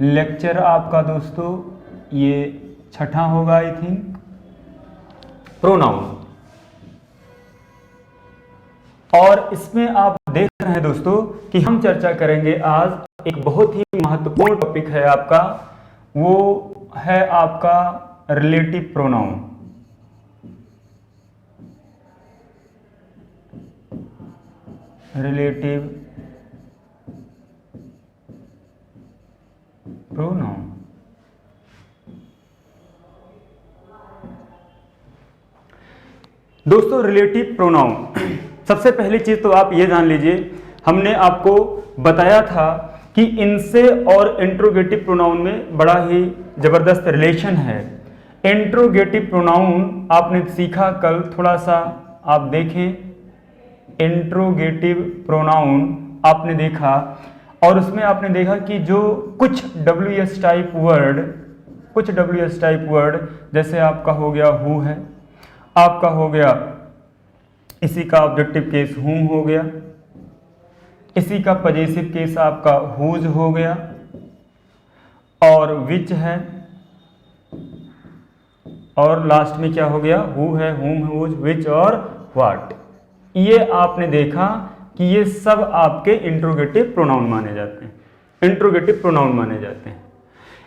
Lecture आपका दोस्तों ये छठा होगा आई थिंक, प्रोनाउन। और इसमें आप देख रहे हैं दोस्तों कि हम चर्चा करेंगे आज एक बहुत ही महत्वपूर्ण टॉपिक है आपका, वो है आपका रिलेटिव प्रोनाउन। Relative pronoun. दोस्तों रिलेटिव प्रोनाउन, सबसे पहली चीज तो आप ये जान लीजिए, हमने आपको बताया था कि इनसे और इंट्रोगेटिव प्रोनाउन में बड़ा ही जबरदस्त रिलेशन है। इंट्रोगेटिव प्रोनाउन आपने सीखा कल, थोड़ा सा आप देखें। इंट्रोगेटिव प्रोनाउन आपने देखा और उसमें आपने देखा कि जो कुछ WS टाइप वर्ड, जैसे आपका हो गया हु है, आपका हो गया इसी का ऑब्जेक्टिव केस हुम हो गया, इसी का पजेसिव केस आपका हुज हो गया, और विच है, और लास्ट में क्या हो गया, हु है, हुम, हुज, विच और व्हाट। ये आपने देखा कि ये सब आपके इंट्रोगेटिव प्रोनाउन माने जाते हैं, इंट्रोगेटिव प्रोनाउन माने जाते हैं।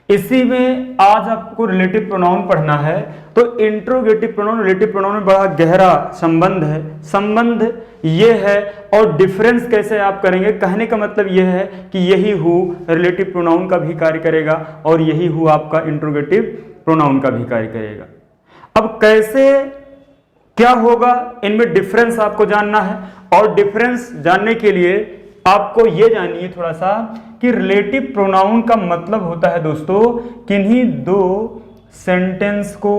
इसी में आज आपको रिलेटिव प्रोनाउन पढ़ना है, तो इंट्रोगेटिव प्रोनाउन रिलेटिव प्रोनाउन में बड़ा गहरा संबंध है। संबंध ये है, और डिफरेंस कैसे आप करेंगे, कहने का मतलब ये है कि यही हु रिलेटिव प्रोनाउन का भी कार्य करेगा और यही हु आपका इंट्रोगेटिव प्रोनाउन का भी कार्य करेगा। अब कैसे क्या होगा, इनमें डिफरेंस आपको जानना है, और डिफरेंस जानने के लिए आपको ये जानिए थोड़ा सा कि रिलेटिव प्रोनाउन का मतलब होता है दोस्तों किन्हीं दो सेंटेंस को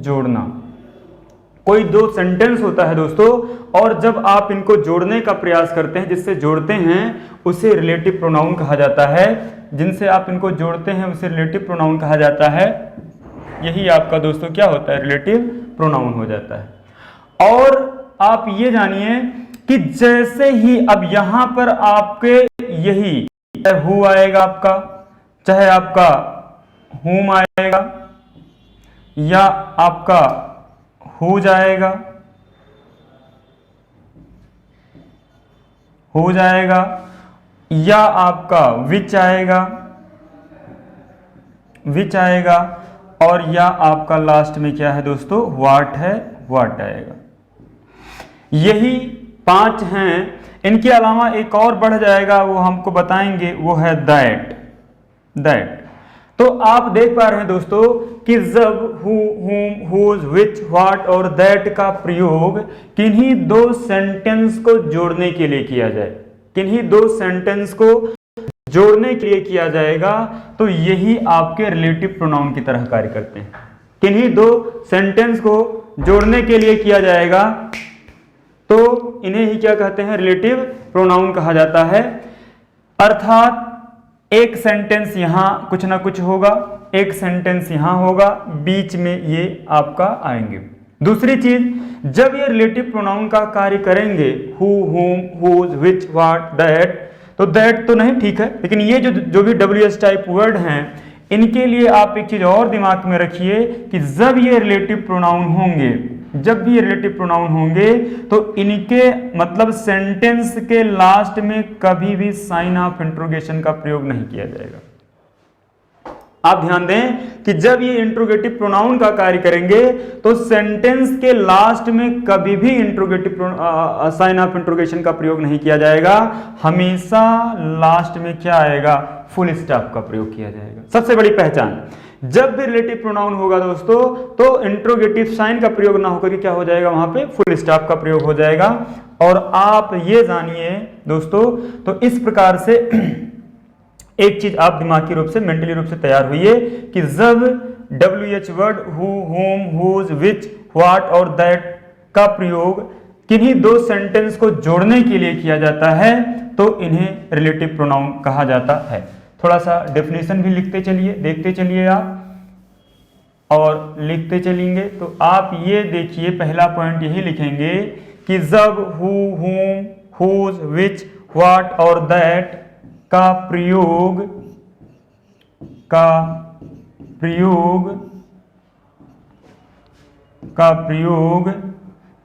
जोड़ना। कोई दो सेंटेंस होता है दोस्तों, और जब आप इनको जोड़ने का प्रयास करते हैं, जिससे जोड़ते हैं उसे रिलेटिव प्रोनाउन कहा जाता है। जिनसे आप इनको जोड़ते हैं उसे रिलेटिव प्रोनाउन कहा जाता है। यही आपका दोस्तों क्या होता है, रिलेटिव प्रोनाउन हो जाता है। और आप ये जानिए कि जैसे ही अब यहां पर आपके यही हु आएगा आपका, चाहे आपका हुम आएगा, या आपका हुज आएगा, या आपका विच आएगा, और या आपका लास्ट में क्या है दोस्तों, व्हाट है, व्हाट आएगा। यही 5 हैं। इनके अलावा एक और बढ़ जाएगा, वो हमको बताएंगे, वो है दैट। तो आप देख पा रहे हैं दोस्तों कि जब हु, हुम, हुज, विच, व्हाट और दैट का प्रयोग किन्हीं दो सेंटेंस को जोड़ने के लिए किया जाए, किन्हीं दो सेंटेंस को जोड़ने के लिए किया जाएगा, तो यही आपके रिलेटिव प्रोनाउन की तरह कार्य करते हैं। किन्हीं दो सेंटेंस को जोड़ने के लिए किया जाएगा तो इन्हें ही क्या कहते हैं, रिलेटिव प्रोनाउन कहा जाता है। अर्थात एक सेंटेंस यहां कुछ ना कुछ होगा, एक सेंटेंस यहां होगा, बीच में ये आपका आएंगे। दूसरी चीज, जब ये रिलेटिव प्रोनाउन का कार्य करेंगे, हु, हुम, हुज, विच, व्हाट, दैट, तो दैट तो नहीं ठीक है, लेकिन ये जो भी WS टाइप वर्ड हैं, इनके लिए आप एक चीज और दिमाग में रखिए कि जब ये रिलेटिव प्रोनाउन होंगे, जब भी रिलेटिव प्रोनाउन होंगे, तो इनके मतलब सेंटेंस के लास्ट में कभी भी साइन ऑफ इंट्रोगेशन का प्रयोग नहीं किया जाएगा। आप ध्यान दें कि जब ये इंट्रोगेटिव प्रोनाउन का कार्य करेंगे तो सेंटेंस के लास्ट में कभी भी साइन ऑफ इंट्रोगेशन का प्रयोग नहीं किया जाएगा। हमेशा लास्ट में क्या आएगा, फुल स्टॉप का प्रयोग किया जाएगा। सबसे बड़ी पहचान, जब भी रिलेटिव प्रोनाउन होगा दोस्तों, तो इंट्रोगेटिव साइन का प्रयोग ना होकर क्या हो जाएगा, वहां पे फुल स्टॉप का प्रयोग हो जाएगा। और आप ये जानिए दोस्तों, तो इस प्रकार से एक चीज आप दिमागी रूप से, मेंटली रूप से तैयार हुई कि जब WH वर्ड हु, हुम, हुज, विच, व्हाट और दैट का प्रयोग किन्हीं दो सेंटेंस को जोड़ने के लिए किया जाता है, तो इन्हें रिलेटिव प्रोनाउन कहा जाता है। थोड़ा सा डेफिनेशन भी लिखते चलिए, देखते चलिए आप और लिखते चलेंगे। तो आप ये देखिए, पहला पॉइंट यही लिखेंगे कि जब हु, हुम, हुज, विच, व्हाट और दैट का प्रयोग का प्रयोग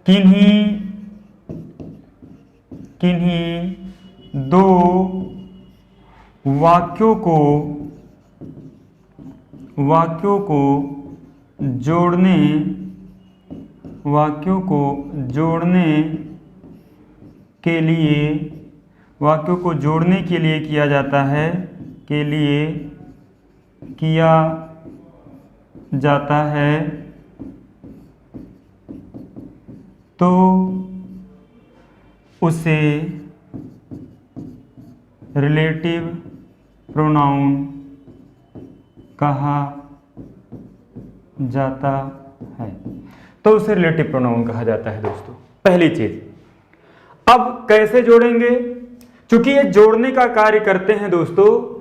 किन्हीं दो वाक्यों को जोड़ने के लिए किया जाता है, तो उसे रिलेटिव प्रोनाउन कहा जाता है। दोस्तों पहली चीज। अब कैसे जोड़ेंगे? क्योंकि ये जोड़ने का कार्य करते हैं दोस्तों,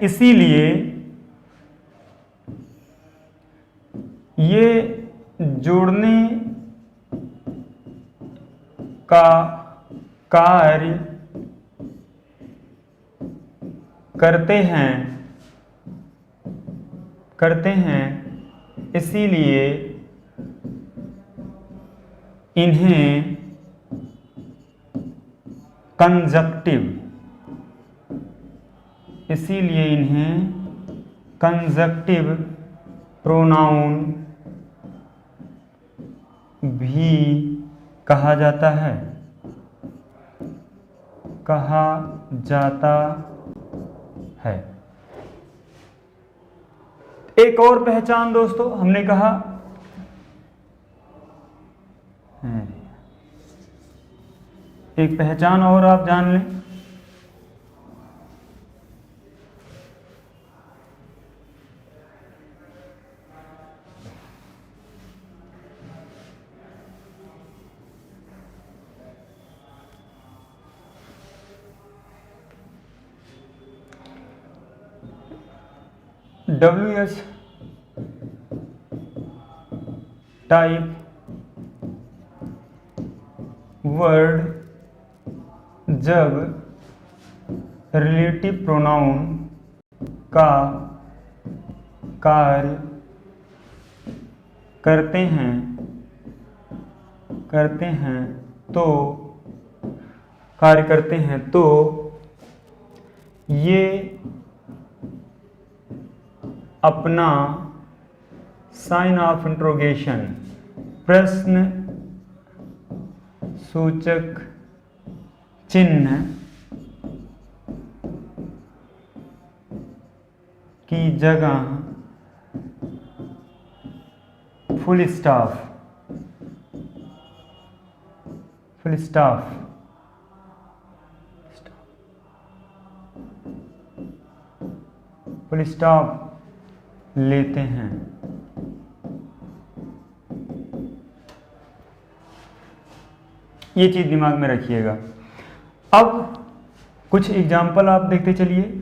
इसीलिए ये जोड़ने का कार्य करते हैं, इसीलिए इन्हें कंजक्टिव प्रोनाउन भी कहा जाता है। एक और पहचान दोस्तों हमने कहा, एक पहचान और आप जान लें। WH टाइप वर्ड जब रिलेटिव प्रोनाउन का कार्य करते हैं तो ये अपना साइन ऑफ इंट्रोगेशन, प्रश्न सूचक चिन्ह की जगह फुल स्टॉप लेते हैं। ये चीज दिमाग में रखिएगा। अब कुछ एग्जाम्पल आप देखते चलिए।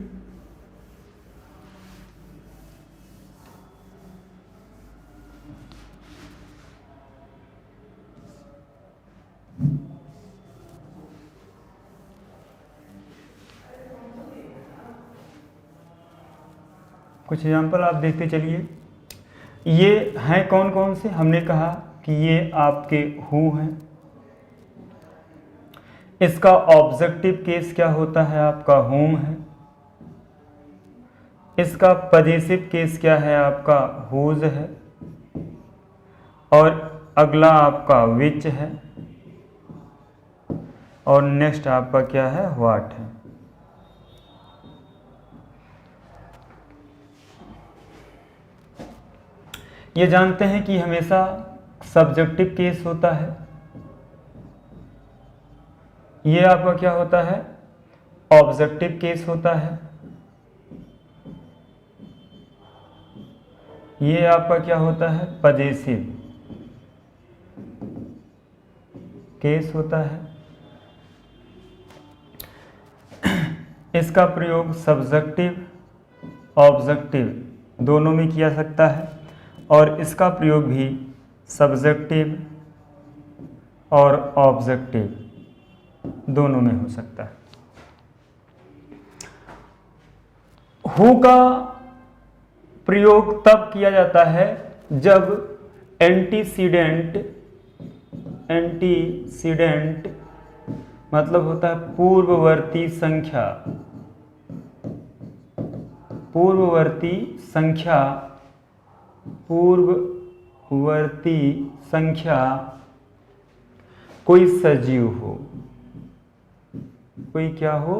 ये हैं कौन कौन से? हमने कहा कि ये आपके हु हैं। इसका ऑब्जेक्टिव केस क्या होता है? आपका होम है। इसका पजेसिव केस क्या है? आपका हुज है। और अगला आपका विच है। और नेक्स्ट आपका क्या है? व्हाट है। ये जानते हैं कि हमेशा सब्जेक्टिव केस होता है। ये आपका क्या होता है? ऑब्जेक्टिव केस होता है। ये आपका क्या होता है? पजेसिव केस होता है। इसका प्रयोग सब्जेक्टिव ऑब्जेक्टिव दोनों में किया सकता है, और इसका प्रयोग भी सब्जेक्टिव और ऑब्जेक्टिव दोनों में हो सकता है। हु का प्रयोग तब किया जाता है जब एंटीसीडेंट मतलब होता है पूर्ववर्ती संख्या कोई सजीव हो, कोई क्या हो,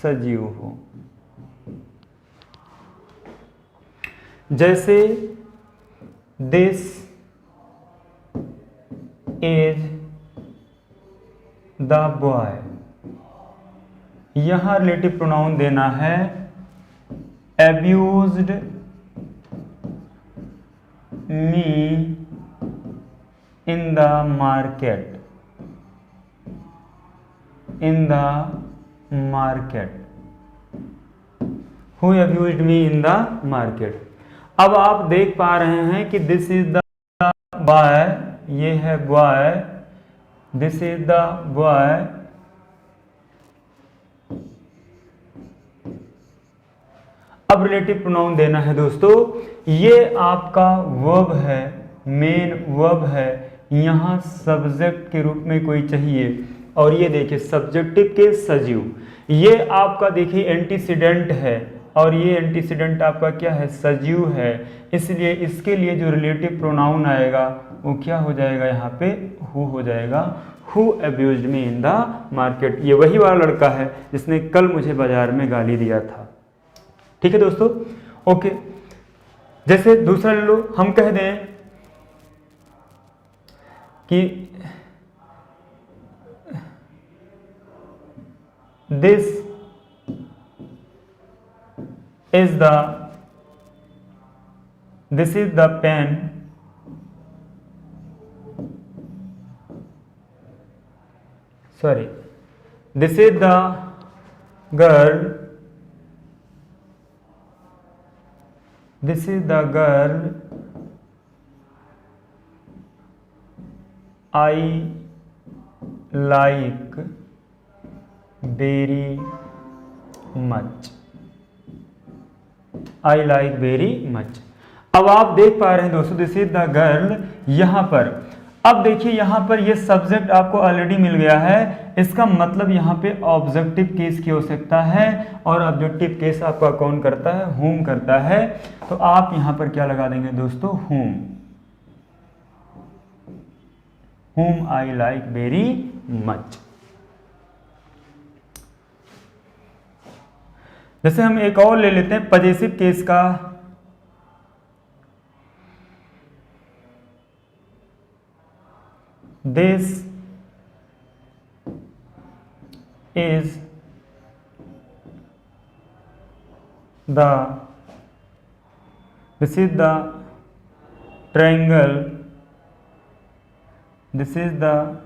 सजीव हो। जैसे दिस इज द बॉय, यहां रिलेटिव प्रोनाउन देना है abused me in the market, who abused me in the market। अब आप देख पा रहे हैं कि दिस इज द बॉय, ये है boy, this is the boy. अब रिलेटिव प्रोनाउन देना है दोस्तों, ये आपका वर्ब है, मेन वर्ब है, यहां सब्जेक्ट के रूप में कोई चाहिए। और ये देखिए सब्जेक्टिव के सजीव, ये आपका देखिए एंटीसीडेंट है और ये एंटीसीडेंट आपका क्या है, सजीव है। इसलिए इसके लिए जो रिलेटिव प्रोनाउन आएगा वो क्या हो जाएगा, यहाँ पे हु हो जाएगा। Who abused me in the market, ये वही वाला लड़का है जिसने कल मुझे बाजार में गाली दिया था। ठीक है दोस्तों, ओके। जैसे दूसरा ले लो, हम कह दें कि this is the pen sorry, this is the girl, I like very much, अब आप देख पा रहे हैं दोस्तों दिस इज द गर्ल यहां पर। अब देखिए यहां पर ये सब्जेक्ट आपको ऑलरेडी मिल गया है, इसका मतलब यहां पे ऑब्जेक्टिव केस की आवश्यकता है और ऑब्जेक्टिव केस आपका कौन करता है, हुम करता है। तो आप यहां पर क्या लगा देंगे दोस्तों, हुम आई लाइक वेरी मच। जैसे हम एक और ले लेते हैं पजेसिव केस का, this is the triangle, this is the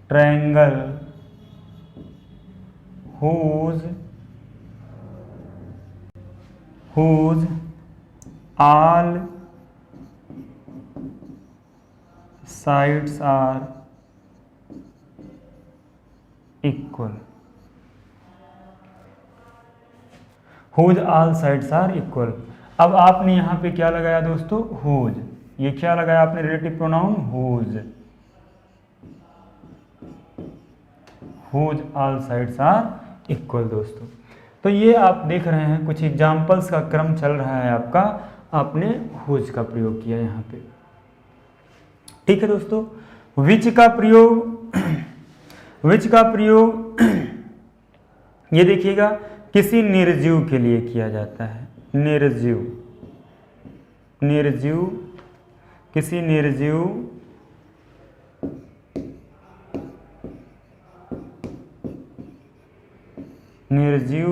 triangle whose all sides are equal, whose all sides are equal। अब आपने यहां पे क्या लगाया दोस्तों, हुज, ये क्या लगाया आपने relative pronoun whose all sides are equal दोस्तों। तो ये आप देख रहे हैं कुछ एग्जाम्पल्स का क्रम चल रहा है आपका, आपने हुज का प्रयोग किया यहाँ पे। ठीक है दोस्तों, विच का प्रयोग ये देखिएगा किसी निर्जीव के लिए किया जाता है, निर्जीव, किसी निर्जीव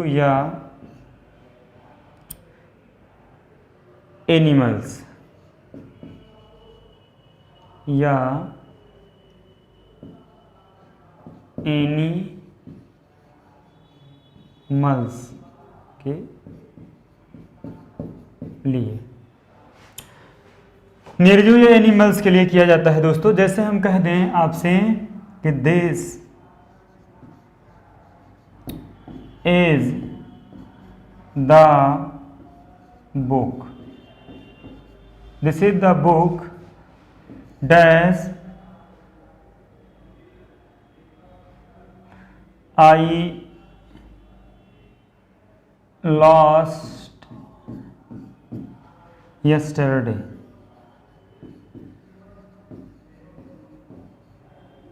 या एनिमल्स के लिए, निर्जीव या एनिमल्स के लिए किया जाता है दोस्तों। जैसे हम कह दें आपसे कि this is the book, this is the book dash I lost yesterday,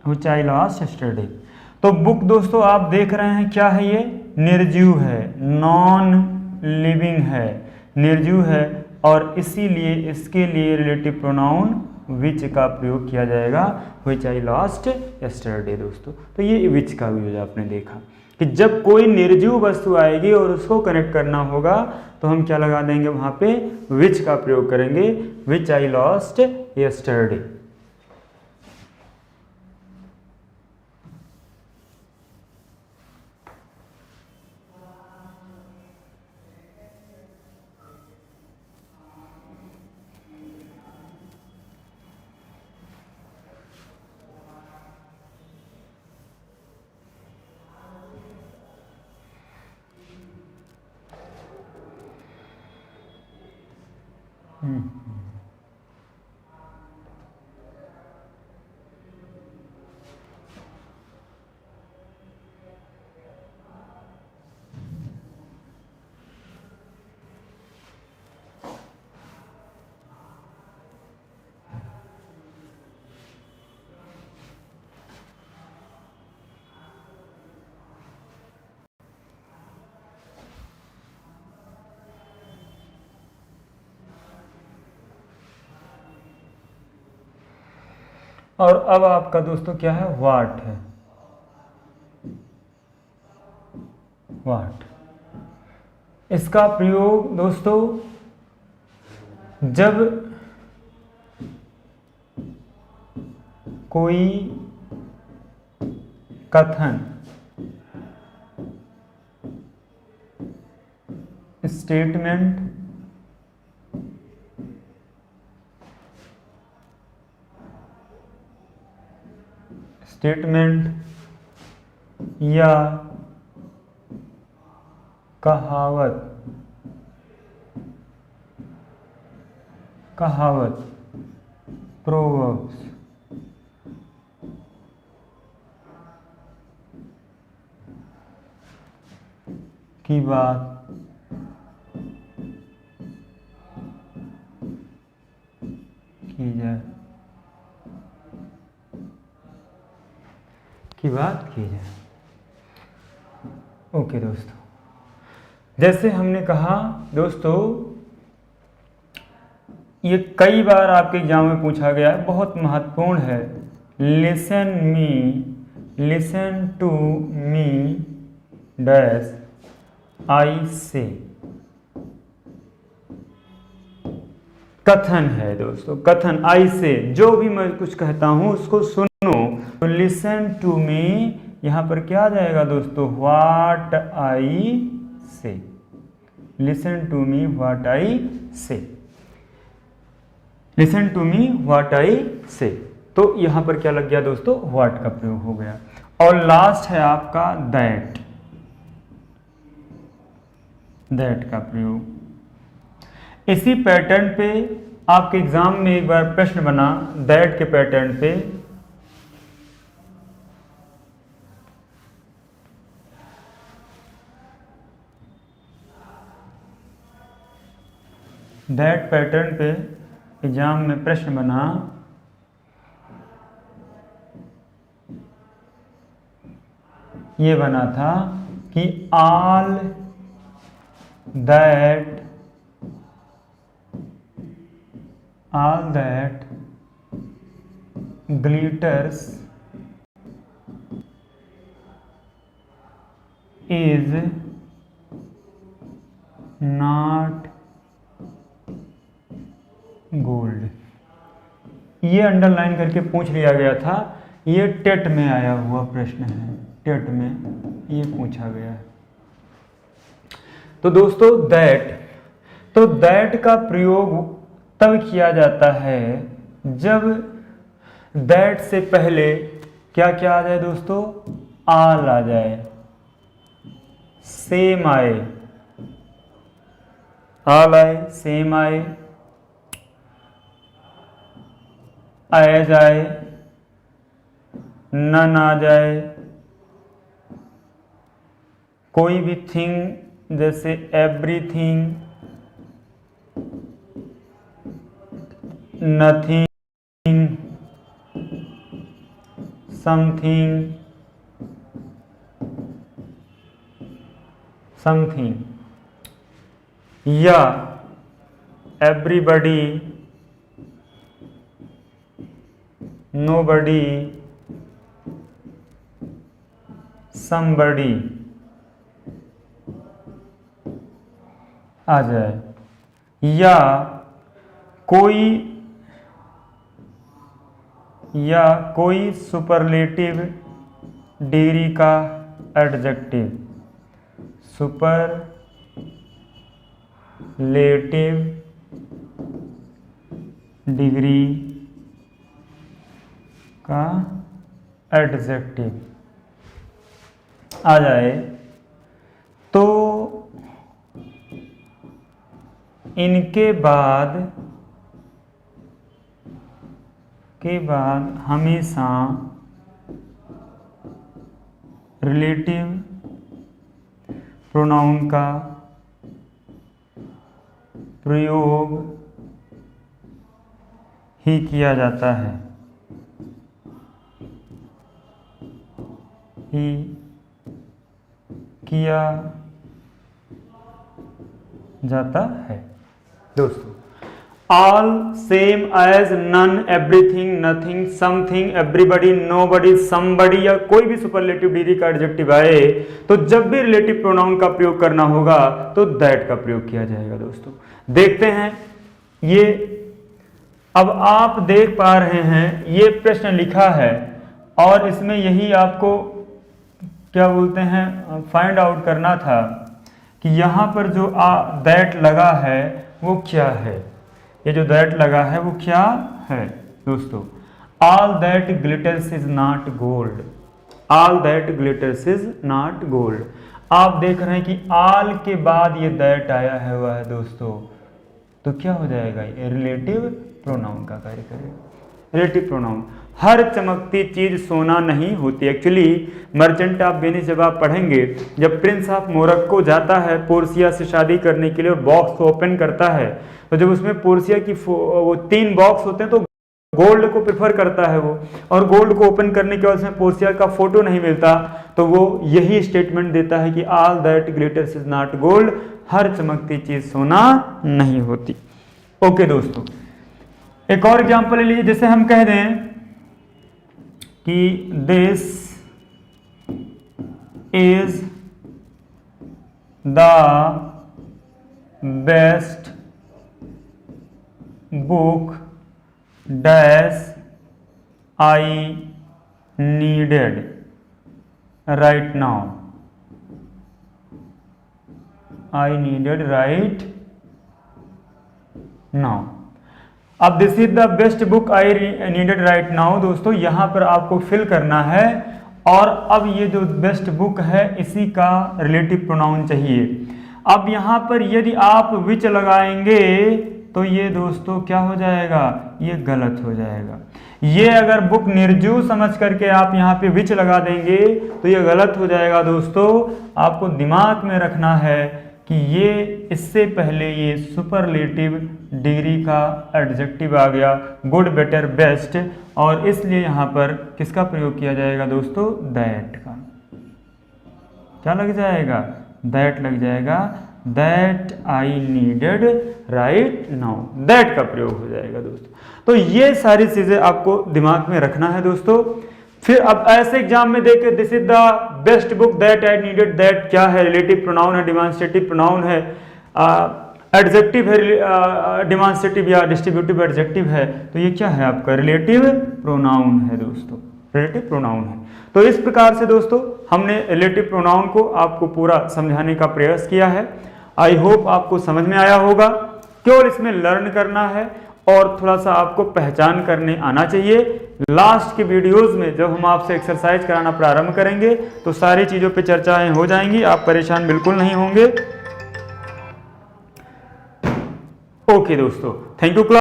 which I lost yesterday। तो बुक दोस्तों आप देख रहे हैं क्या है, ये निर्जीव है, नॉन लिविंग है, निर्जीव है, और इसीलिए इसके लिए रिलेटिव प्रोनाउन विच का प्रयोग किया जाएगा, which I lost yesterday। दोस्तों तो ये विच का यूज आपने देखा कि जब कोई निर्जीव वस्तु आएगी और उसको कनेक्ट करना होगा तो हम क्या लगा देंगे, वहां पे विच का प्रयोग करेंगे, विच आई लॉस्ट यस्टरडे। और अब आपका दोस्तों क्या है, वाट है, वाट। इसका प्रयोग दोस्तों जब कोई कथन स्टेटमेंट या कहावत प्रोवर्ब्स की बात की जाए, ओके दोस्तों। जैसे हमने कहा दोस्तों, ये कई बार आपके एग्जाम में पूछा गया है, बहुत महत्वपूर्ण है। Listen to me dash I say, कथन है दोस्तों, कथन आई से, जो भी मैं कुछ कहता हूं उसको सुनो। तो लिसन टू मी, यहां पर क्या आ जाएगा दोस्तों, what I say, listen to me what I say, listen to me what I say. तो यहां पर क्या लग गया दोस्तों, व्हाट का प्रयोग हो गया। और लास्ट है आपका दैट, दैट का प्रयोग। इसी पैटर्न पे आपके एग्जाम में एक बार प्रश्न बना दैट के पैटर्न पे, दैट पैटर्न पे एग्जाम में प्रश्न बना ये बना था कि all that glitters is not gold। ये अंडरलाइन करके पूछ लिया गया था, ये टेट में आया हुआ प्रश्न है, टेट में ये पूछा गया है। तो दोस्तों दैट का प्रयोग तब किया जाता है जब दैट से पहले क्या क्या आ जाए दोस्तों, आल आ जाए, सेम आए, ऑल आए, सेम आए, एज आए, नन आ जाए, कोई भी थिंग जैसे एवरीथिंग, नथिंग, समथिंग, समथिंग, या एवरीबडी, नोबडी, समबडी आ जाए, या कोई सुपरलेटिव डिग्री का एडजेक्टिव, सुपरलेटिव डिग्री का एडजेक्टिव आ जाए, तो इनके बाद हमेशा रिलेटिव प्रोनाउन का प्रयोग ही किया जाता है, ही किया जाता है। दोस्तों, all, same, as, none, everything, nothing, something, everybody, nobody, somebody या कोई भी सुपरलेटिव डिग्री का एडजेक्टिव आए तो जब भी रिलेटिव प्रोनाउन का प्रयोग करना होगा तो दैट का प्रयोग किया जाएगा। दोस्तों देखते हैं, ये अब आप देख पा रहे हैं ये प्रश्न लिखा है और इसमें यही आपको क्या बोलते हैं फाइंड आउट करना था कि यहाँ पर जो दैट लगा है वो क्या है। ये जो दैट लगा है वो क्या है दोस्तों? All that glitters is not gold, all that glitters is not gold. आप देख रहे हैं कि ऑल के बाद ये दैट आया है हुआ है दोस्तों, तो क्या हो जाएगा? ये रिलेटिव प्रोनाउन का कार्य करेगा। रिलेटिव प्रोनाउन, हर चमकती चीज सोना नहीं होती। एक्चुअली मर्चेंट ऑफ वेनिस जब आप पढ़ेंगे, जब प्रिंस ऑफ मोरक्को जाता है पोर्सिया से शादी करने के लिए और बॉक्स को ओपन करता है, तो जब उसमें पोर्सिया की वो 3 बॉक्स होते हैं तो गोल्ड को प्रेफर करता है वो, और गोल्ड को ओपन करने के बाद उसमें पोर्सिया का फोटो नहीं मिलता, तो वो यही स्टेटमेंट देता है कि all that glitters is not gold, हर चमकती चीज सोना नहीं होती। ओके दोस्तों, एक और एग्जांपल ले लीजिए, जैसे हम कह दें कि this is the best book dash I needed right now, I needed right now. अब this is the best book I needed right now. दोस्तों यहां पर आपको फिल करना है, और अब ये जो बेस्ट बुक है इसी का रिलेटिव प्रोनाउन चाहिए। अब यहां पर यदि आप विच लगाएंगे तो ये दोस्तों क्या हो जाएगा? ये गलत हो जाएगा। ये अगर बुक निर्जीव समझ करके आप यहाँ पे विच लगा देंगे तो ये गलत हो जाएगा। दोस्तों आपको दिमाग में रखना है कि ये इससे पहले ये सुपरलेटिव डिग्री का एडजेक्टिव आ गया, गुड, बेटर, बेस्ट, और इसलिए यहाँ पर किसका प्रयोग किया जाएगा दोस्तों? दैट का। क्या लग जाएगा? दैट लग जाएगा। That I needed right now, that का प्रयोग हो जाएगा दोस्तों। तो ये सारी चीजें आपको दिमाग में रखना है दोस्तों। फिर अब ऐसे एग्जाम में देखे this is the best book that I needed, that क्या है? रिलेटिव प्रोनाउन है, डिमॉन्स्ट्रेटिव प्रोनाउन है, एडजेक्टिव है, डिमॉन्स्ट्रेटिव या डिस्ट्रीब्यूटिव एडजेक्टिव है, तो ये क्या है आपका? रिलेटिव प्रोनाउन है दोस्तों, रिलेटिव प्रोनाउन है। तो इस प्रकार से दोस्तों हमने रिलेटिव प्रोनाउन को आपको पूरा समझाने का प्रयास किया है। आई होप आपको समझ में आया होगा। केवल इसमें लर्न करना है और थोड़ा सा आपको पहचान करने आना चाहिए। लास्ट के वीडियोस में जब हम आपसे एक्सरसाइज कराना प्रारंभ करेंगे तो सारी चीज़ों पे चर्चाएं हो जाएंगी, आप परेशान बिल्कुल नहीं होंगे। ओके दोस्तों, थैंक यू।